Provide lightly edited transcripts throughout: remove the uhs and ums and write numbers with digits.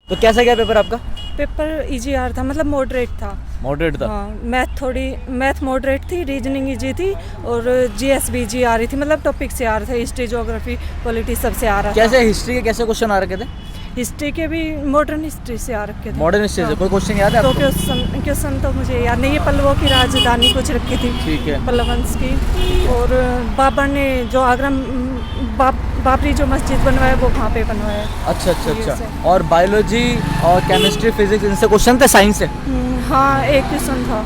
तो कैसा गया पेपर आपका? पेपर इजी आ रहा था, मतलब मॉडरेट था। मॉडरेट था। हाँ, मैथ मॉडरेट थी, रीजनिंग इजी थी और जीएस भी इजी आ रही थी, मतलब टॉपिक से आ रहा था, हिस्ट्री ज्योग्राफी पॉलिटी सबसे आ रहा था। कैसे हिस्ट्री के कैसे क्वेश्चन आ रखे थे? हिस्ट्री के भी मॉडर्न हिस्ट्री से आ रखे थे। मॉडर्न हिस्ट्री से हाँ। कोई क्वेश्चन याद है तो आपको? क्वेश्चन तो मुझे याद नहीं है। पल्लवों की राजधानी कुछ रखी थी, ठीक है। पल्लव वंश की। और बाबर ने जो आगरा बाबरी जो मस्जिद बनवाया वो वहाँ पे बनवाया है। अच्छा अच्छा ये अच्छा। से। और बायोलॉजी और केमिस्ट्री फिजिक्स इनसे क्वेश्चन थे? साइंस से? हाँ, एक क्वेश्चन था।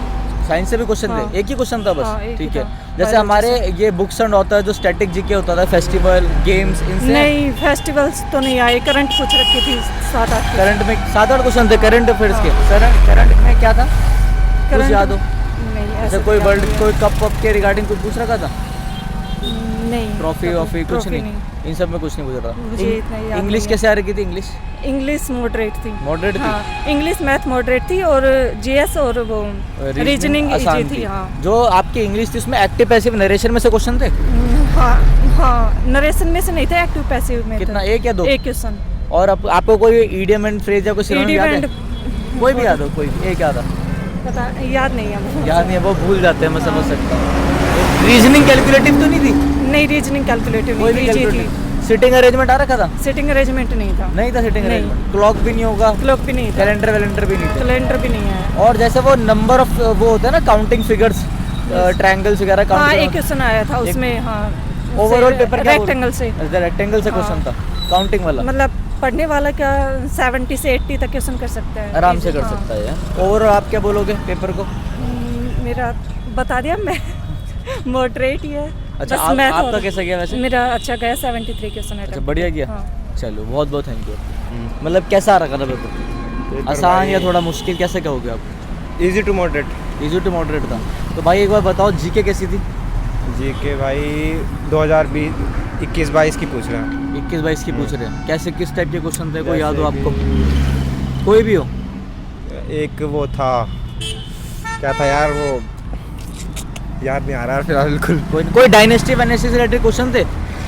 साइंस से भी क्वेश्चन हाँ। थे? एक ही क्वेश्चन था बस? हाँ, एक ही ठीक है। था। जैसे Biology हमारे ये बुक्स एंड होता है जो स्टैटिक जीके होता था, फेस्टिवल गेम्स इनसे? नहीं, फेस्टिवल्स तो नहीं आए, करंट कुछ रखी थी 7-8। करंट में 7-8 क्वेश्चन थे करंट अफेयर्स के। करंट में क्या था कुछ करंट याद हो? नहीं, जैसे ऐसे कोई क्या वर्ल्ड किया? कोई कप वप के रिगार्डिंग कुछ पूछ रखा था? नहीं, ट्रॉफी वॉफी कुछ ट्रॉफी नहीं? इन सब में कुछ नहीं पूछ मुझे इतना रहा। याद इंग्लिश नहीं है। कैसे आ रही थी? इंग्लिश इंग्लिश मॉडरेट थी। मॉडरेट थी? हाँ, इंग्लिश मैथ मॉडरेट थी और जीएस और वो रीजनिंग आसान इजी थी। हाँ। जो आपकी इंग्लिश थी उसमें एक्टिव पैसिव नरेशन में से क्वेश्चन थे? हाँ हाँ, नरेशन में से नहीं थे, एक्टिव पैसिव में कितना, थे। एक या दो? एक क्वेश्चन। और आपको कोई ईडियम एंड फ्रेज या कोई सिनोनिम याद है? Idiom कोई भी याद हो? कोई एक याद है? पता याद नहीं है मुझे। याद नहीं है, वो भूल जाते हैं, मैं समझ सकता हूँ। रीजनिंग कैलकुलेटिव तो नहीं थी? नहीं, रीजनिंग कैलकुलेटिव कोई नहीं भी थी, इजी कैलकुलेटिव? सिटिंग अरेंजमेंट आ रखा था? थी। सिटिंग अरेंजमेंट नहीं था। नहीं था सिटिंग नहीं। अरेंजमेंट? क्लॉक भी नहीं होगा? क्लॉक भी नहीं था। कैलेंडर वैलेंडर भी नहीं था? कैलेंडर भी नहीं है। और जैसे वो नंबर ऑफ वो होता है ना काउंटिंग फिगर्स, ट्रायंगल्स वगैरह हाँ, काउंट? एक क्वेश्चन आया था उसमें। हाँ, ओवरऑल पेपर क्या रेक्टेंगल से, रेक्टेंगल से हाँ। क्वेश्चन था काउंटिंग वाला? मतलब पढ़ने वाला क्या 70 से 80 तक क्वेश्चन कर सकता है, आराम से कर हाँ। सकता है। ओवरऑल आप क्या बोलोगे पेपर को? मेरा बता दिया मैं, मॉडरेट ही है। अच्छा, बस math आपका और- कैसा गया वैसे? मेरा अच्छा गया, 73 क्वेश्चन है। अच्छा, बढ़िया गया। हाँ। चलो बहुत बहुत थैंक यू। मतलब कैसा आ रहा था पेपर? आसान या थोड़ा मुश्किल, कैसे कहोगे आप? Easy to moderate. Easy to moderate था। तो भाई एक बार बताओ जीके कैसी थी? जी के भाई 2021-22 की पूछ रहे हैं। 21-22 की पूछ रहे हैं। कैसे किस टाइप के क्वेश्चन थे, कोई याद हो आपको? कोई भी हो? एक वो था, क्या था यार वो, याद नहीं आ रहा फिलहाल बिल्कुल। कोई डायनेस्टी वायनेस्टी से रिलेटेड क्वेश्चन थे?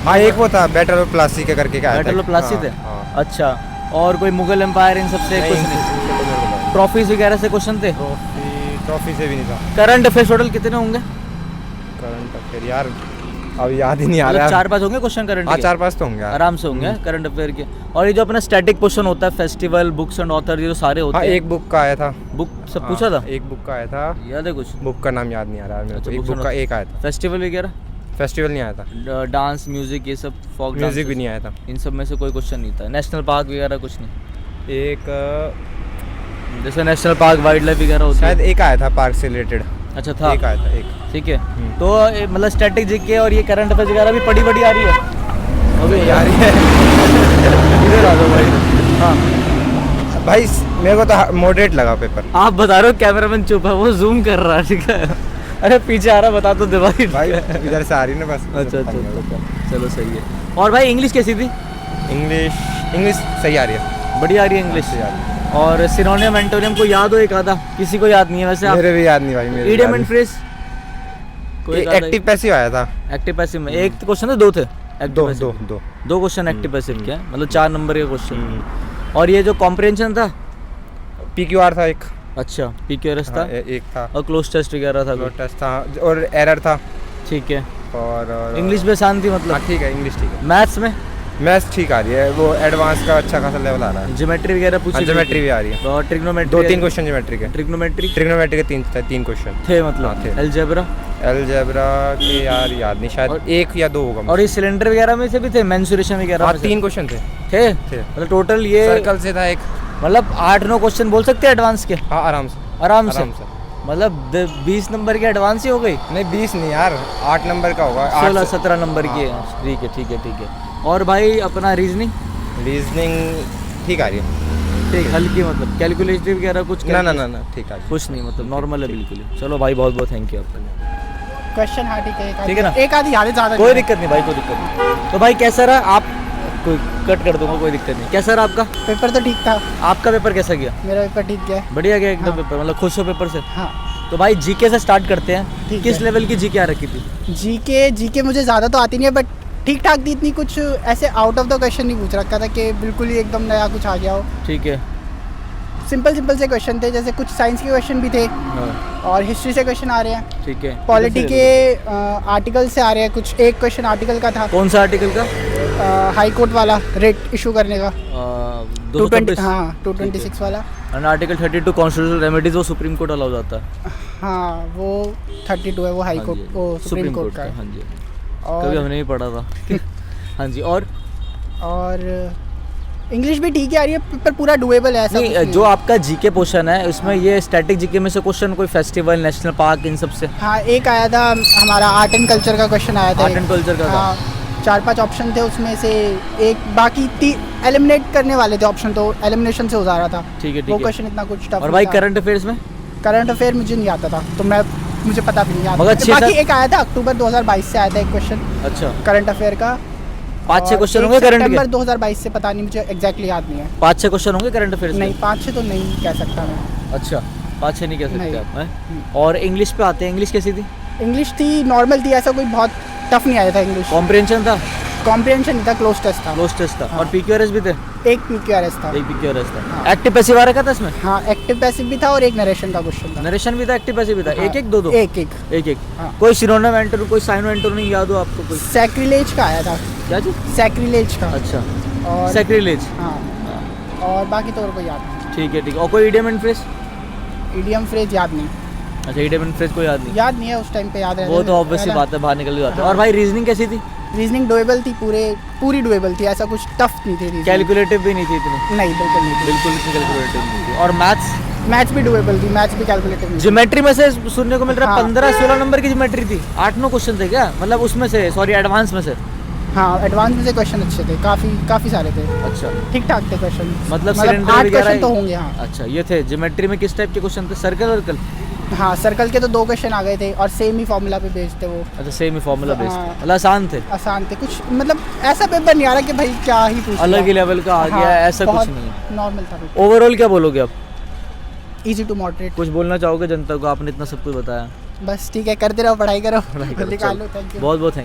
हाँ, एक वो था बैटल ऑफ प्लासी के करके, क्या था? बैटल ऑफ प्लासी थे? हाँ। अच्छा। और कोई मुगल एम्पायर इन सबसे कुछ नहीं? ट्रॉफीज वगैरह से क्वेश्चन थे? ट्रॉफी से भी नहीं था। करंट अफेयर्स टोटल कितने होंगे? करंट अफेयर यार अब याद ही नहीं आ रहा। 4-5 होंगे क्वेश्चन करंट हाँ, के? 4-5 तो होंगे यार। आराम से होंगे करंट अफेयर के। और ये जो अपना स्टैटिक क्वेश्चन होता है, फेस्टिवल बुक्स एंड ऑथर, ये जो सारे होते हाँ, हैं, एक बुक का आया था। बुक सब पूछा था? एक बुक का आया था, याद है कुछ? बुक का नाम याद नहीं आ रहा है मेरे अच्छा, को। एक books बुक and का एक आया था। फेस्टिवल वगैरह? फेस्टिवल नहीं आया था। डांस म्यूजिक ये सब, फोक म्यूजिक भी नहीं आया था। इन सब में से कोई क्वेश्चन नहीं था? नेशनल पार्क वगैरह कुछ नहीं? एक जैसे नेशनल पार्क वाइल्ड लाइफ वगैरह होती शायद है? एक आया था पार्क से रिलेटेड। अच्छा था? एक आया था एक। ठीक है। तो मतलब स्टैटिक जीके और ये करंट अफेयर्स वगैरह भी पढ़ी आ रही है? अबे यार ये इधर आ जाओ भाई। हाँ, भाई मेरे को तो मॉडरेट लगा पेपर। आप बता रहे हो, कैमरामैन चुप है, वो जूम कर रहा है। ठीक है। अरे पीछे आ रहा, बता तो दे भाई। भाई इधर से आ रही ना बस। अच्छा अच्छा, चलो सही है। और भाई इंग्लिश कैसी थी? इंग्लिश सही आ रही है। बढ़िया आ रही है इंग्लिश? सही आ रही है। और सिनोनियम एंटोनियम को याद हो एक आधा? किसी को याद नहीं है वैसे? मेरे भी याद नहीं भाई। मेरे idiom and phrase active passive आया था। एक्टिव पैसिव में एक क्वेश्चन थे, दो थे? दो दो क्वेश्चन एक्टिव पैसिव के, मतलब 4 नंबर के क्वेश्चन। और ये जो कॉम्प्रिहेंशन था? PQR था एक। अच्छा, PQRS था? एक था। और क्लोज टेस्ट वगैरह था? टेस्ट था और एरर था। ठीक है। और इंग्लिश में आसान थी मतलब? ठीक है, इंग्लिश ठीक है। मैथ्स में? मैथ्स ठीक आ रही है, वो एडवांस का अच्छा खासा लेवल आ रहा है। ज्योमेट्री वगैरह पूछी? ज्योमेट्री भी आ रही है। और ट्रिग्नोमेट्री? 2-3 क्वेश्चन ज्योमेट्री के। ट्रिग्नोमेट्री के 3 क्वेश्चन थे मतलब? थे। अलजेब्रा? अलजेब्रा के यार याद नहीं, शायद 1 या 2 होगा। और ये सिलेंडर वगैरह में से भी थे? मेंसुरेशन वगैरह हाँ, में से? 3 क्वेश्चन थे। मतलब टोटल ये सर्कल से था एक। मतलब 8-9 क्वेश्चन बोल सकते हैं एडवांस के? हाँ, आराम से। मतलब 20 नंबर के एडवांस ही हो गई? नहीं, 20 नहीं यार, 8 नंबर का होगा। 16-17 नंबर की है। ठीक है। और भाई अपना रीजनिंग ठीक आ रही है। ठीक, हल्की मतलब कैलकुलेटिव वगैरह कुछ? ना ठीक आ रही है। कुछ नहीं, मतलब नॉर्मल है बिल्कुल ही। चलो भाई बहुत बहुत थैंक यू आपका। क्वेश्चन हाँ ठीक है, ठीक है ना? एक आधी याद है, ज़्यादा कोई नहीं। दिक्कत नहीं भाई, कोई दिक्कत नहीं। तो भाई कैसा रहा? आप कोई कट कर दूंगा, कोई दिक्कत नहीं। कैसा रहा आपका पेपर तो ठीक था। आपका पेपर कैसा गया? मेरा पेपर ठीक गया। बढ़िया गया एकदम? हाँ। पेपर मतलब खुश हो पेपर से? हाँ, तो भाई जीके से स्टार्ट करते हैं। ठीक किस है। लेवल की जीके आ रखी थी? जीके मुझे ज़्यादा तो आती नहीं है, बट ठीक ठाक थी। इतनी कुछ ऐसे आउट ऑफ द क्वेश्चन नहीं पूछ रखा था कि बिल्कुल ही एकदम नया कुछ आ गया हो। ठीक है। सिंपल सिंपल से क्वेश्चन थे, जैसे कुछ साइंस के क्वेश्चन भी थे हाँ, और हिस्ट्री से क्वेश्चन आ रहे हैं, ठीक है। पॉलिटी के आर्टिकल से आ रहे हैं कुछ। एक क्वेश्चन आर्टिकल का था, कौन सा आर्टिकल का? हाई कोर्ट वाला रेट इशू करने का, 226 हाँ 226 वाला। एंड आर्टिकल 32 कॉन्स्टिट्यूशनल रेमेडीज, वो सुप्रीम कोर्ट अलाउ जाता है। हाँ वो 32 है, वो हाई हाँ कोर्ट, जी, वो सुप्रीम कोर्ट का है। हाँ जी, कभी और हमने भी पढ़ा था। हाँ जी, और इंग्लिश भी ठीक है आ रही है, पेपर पूरा डुएबल है, ऐसा कुछ नहीं, नहीं जो है। आपका जीके पोर्शन है उसमें ये स्टैटिक जीके में से क्वेश्चन कोई फेस्टिवल, नेशनल पार्क, इन सब से? हाँ एक आया था हमारा आर्ट एंड कल्चर का क्वेश्चन आया था। आर्ट एंड कल्चर का था। हाँ 4-5 ऑप्शन थे उसमें से एक, बाकी एलिमिनेट करने वाले थे ऑप्शन, तो एलिमिनेशन से हो जा रहा था। ठीक है, वो ठीक है। क्वेश्चन इतना कुछ टफ और भाई करंट अफेयर्स में? करंट अफेयर मुझे नहीं आता था, तो मुझे पता भी नहीं आता। मगर 6-7 बाकी एक आया था अक्टूबर 2022 से आया था एक क्वेश्चन अच्छा, करंट अफेयर का। 5-6 और क्वेश्चन एक होंगे करंट सितंबर के? 2022 से, पता नहीं, मुझे एग्जैक्टली याद नहीं है। 5-6 क्वेश्चन होंगे करंट अफेयर्स नहीं के? 5-6 तो नहीं कह सकता मैं। अच्छा, 5-6 नहीं कह सकते नहीं। आप, हैं? और इंग्लिश पे आते हैं, इंग्लिश कैसी थी? इंग्लिश थी, नॉर्मल थी, ऐसा कोई बहुत टफ नहीं आया था इंग्लिश। कॉम्प्रिहेंशन था? कॉम्प्रिहेंशन नहीं था, क्लोज टेस्ट था। क्लोज टेस्ट था। हाँ। और पीक्यूआरएस भी थे? एक PQRS था। एक पीक्यूआरएस था। हाँ। एक्टिव पैसिव आ रखा था इसमें? हाँ एक्टिव पैसिव भी था और एक नरेशन का क्वेश्चन था। नरेशन भी था, एक्टिव पैसिव भी था। हाँ, एक एक, दो दो? एक एक। एक एक। हाँ। कोई सिनोनिम एंटोनिम, कोई साइन एंटोनिम याद हो आपको कोई? सैक्रिलेज का आया था। क्या जी? सैक्रिलेज का। अच्छा, और सैक्रिलेज। हाँ, और बाकी तो और कोई याद नहीं। ठीक है, ठीक है। और कोई idiom and phrase? Idiom phrase याद नहीं, अच्छा, इडियम एंड फ्रेज कोई याद नहीं? याद नहीं है, उस टाइम पे याद वो तो ऑब्वियसली बात है, बाहर निकल जाते हैं। और भाई रीजनिंग कैसी थी? रीजनिंग डुएबल थी, पूरी डुएबल थी, ऐसा कुछ टफ नहीं थी reasoning। कैलकुलेटिव भी नहीं थी इतनी? नहीं बिल्कुल नहीं थी। बिल्कुल इतनी कैलकुलेटिव नहीं थी। और मैथ्स? मैथ्स भी डुएबल थी, मैथ्स भी कैलकुलेटिव नहीं थी। ज्योमेट्री में से सुनने को मिल रहा है हाँ। 15-16 नंबर की ज्योमेट्री थी। 8-9 क्वेश्चन थे क्या? मतलब उसमें से, सॉरी, एडवांस में से? हाँ एडवांस में से क्वेश्चन अच्छे थे, काफ़ी सारे थे, अच्छा, ठीक ठाक थे क्वेश्चन। मतलब सिलेंडर 8 वगैरह? क्वेश्चन तो होंगे। हाँ अच्छा, ये थे ज्योमेट्री में। किस टाइप के क्वेश्चन थे? सर्कल वर्कल? हाँ सर्कल के तो 2 क्वेश्चन आ गए थे और सेम ही फॉर्मूला पे बेस्ड थे वो, अच्छा, सेम ही फॉर्मूला बेस्ड? हाँ। मतलब आसान थे? आसान थे कुछ, मतलब ऐसा पेपर नहीं आ रहा कि भाई क्या ही पूछ अलग ही लेवल का आ गया है, ऐसा कुछ नहीं? नॉर्मल था। ओवरऑल क्या बोलोगे आप? Easy to moderate. कुछ बोलना चाहोगे जनता को? आपने इतना सब कुछ बताया। बस ठीक है, करते रहो, पढ़ाई करो, पढ़ाई करो, निकालो। चलो। Thank you. बहुत बहुत थैंक